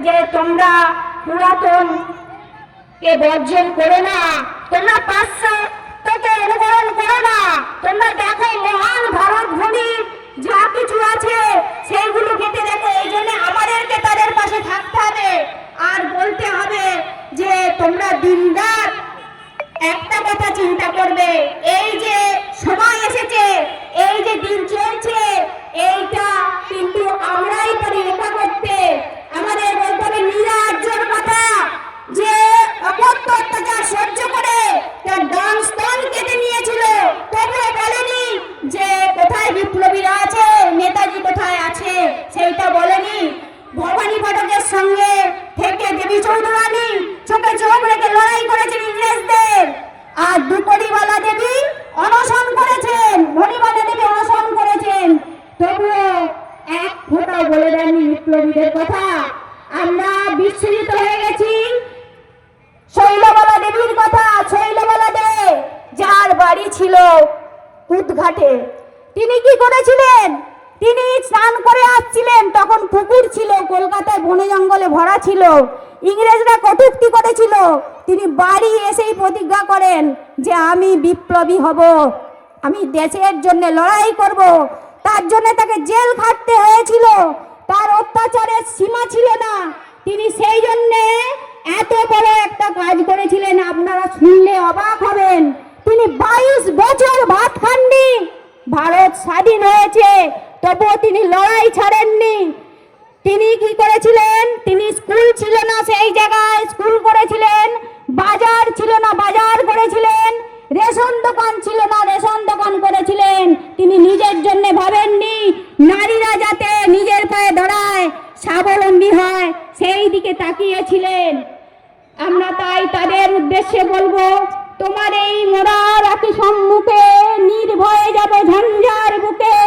যে তোমরা পুরাতন কে বর্জন করো না, তোমরা পাশ্চাত্যকে অনুকরণ করো না, তোমরা দেখো মহান ভারত ভূমির যা কিছু আছে সেইগুলো কেটে দেখো। এই জন্য আমাদেরকে তাদের পাশে থাকতে হবে আর বলতে হবে যে তোমরা দিনরাত একটা কথা চিন্তা করবে, এই যে সময় এসেছে, এই যে দিন চলছে, এইটা কিন্তু আমরাই পারি এটা করতে। আমাদের বলতে হবে নিরার্জর কথা, যে অকথ্য অত্যাচার সহ্য করে তার ডান স্তন কেটে নিয়েছিল, তবুও বলেনি যে কোথায় বিপ্লবীরা আছে, নেতাজি কোথায় আছে, সেইটা বলেনি। ভবানী পাঠকের সঙ্গে থেকে দেবী চৌধুরানী চোখে চোখ রেখে লড়াই করেছেন ইংরেজদের, আর দুপরিবালা দেবী অনশন করেছেন, মণিবালা দেবী অনশন করেছেন, তবুও এক ফোঁটা বলে দেননি বিপ্লবীদের কথা। আমরা বিস্মিত হয়ে গেছি শৈলবালা দেবীর কথা। শৈলবালা দে যার বাড়ি ছিল উদঘাটে, তিনি কি করেছিলেন? তিনি স্নান করে আসছিলেন, তখন পুকুর ছিল, কলকাতায় বনে জঙ্গলে ভরা ছিল, ইংরেজরা কটূক্তি করেছিল। তিনি বাড়ি এসেই প্রতিজ্ঞা করেন যে আমি বিপ্লবী হব, আমি দেশের জন্য লড়াই করব। তার জন্য তাকে জেল খাটতে হয়েছিল, তার অত্যাচারের সীমা ছিল না। তিনি সেই জন্যে এত বড় একটা কাজ করেছিলেন, আপনারা শুনলে অবাক হবেন। তিনি 22 বছর ভাত খাননি, ভারত স্বাধীন হয়েছে তবুও তিনি লড়াই ছাড়েননি। তিনি কি করেছিলেন? তিনি স্কুল ছিল না সেই জায়গায় স্কুল করেছিলেন, বাজার ছিল না বাজার করেছিলেন, রেশন দোকান ছিল না রেশন দোকান করেছিলেন। তিনি নিজের জন্য ভাবেননি নারীরা যাতে নিজের পায়ে দাঁড়ায়, স্বাবলম্বী হয়, সেই দিকে তাকিয়েছিলেন। আমরা তাই তাদের উদ্দেশ্যে বলবো, তোমার এই মোরা রাখি সম্মুখে নির্ভয়ে যাবে ঝঞ্ঝার বুকে,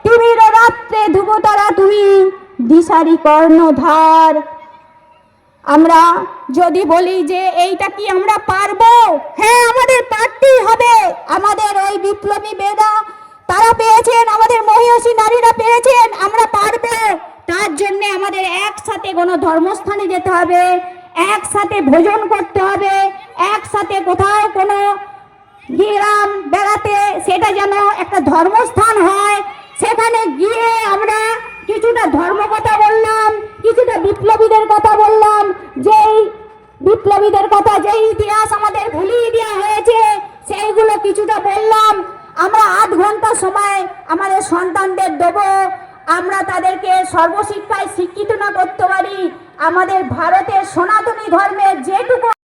তুমি রাত্রে ধ্রুবতারা তুমি দিশারি কর্ণধার। আমরা যদি বলি যে এইটা কি আমরা পারবো, হ্যাঁ আমাদের পারতেই হবে। আমাদের ওই বিপ্লবী বেদা তারা পেয়েছেন, আমাদের মহিষী নারীরা পেয়েছেন, আমরা পারবো। তার জন্য আমাদের একসাথে কোনো ধর্মস্থানে যেতে হবে, একসাথে ভোজন করতে হবে, একসাথে কোথাও কোনো গ্রাম বেড়াতে, সেটা যেন একটা ধর্মস্থান হয়, সেখানে গিয়ে আমরা কিছুটা ধর্ম কথা বললাম, কিছুটা বিপ্লবীদের কথা বললাম, যেই বিপ্লবীদের কথা, যেই ইতিহাস আমাদের ভুলিয়ে দেওয়া হয়েছে সেইগুলো কিছুটা বললাম। আমরা 8 ঘন্টা সময় আমাদের সন্তানদের দেব, আমরা তাদেরকে সর্বশিক্ষায় শিক্ষিত না করতে পারি, আমাদের ভারতের সনাতনী ধর্মের যেটুকু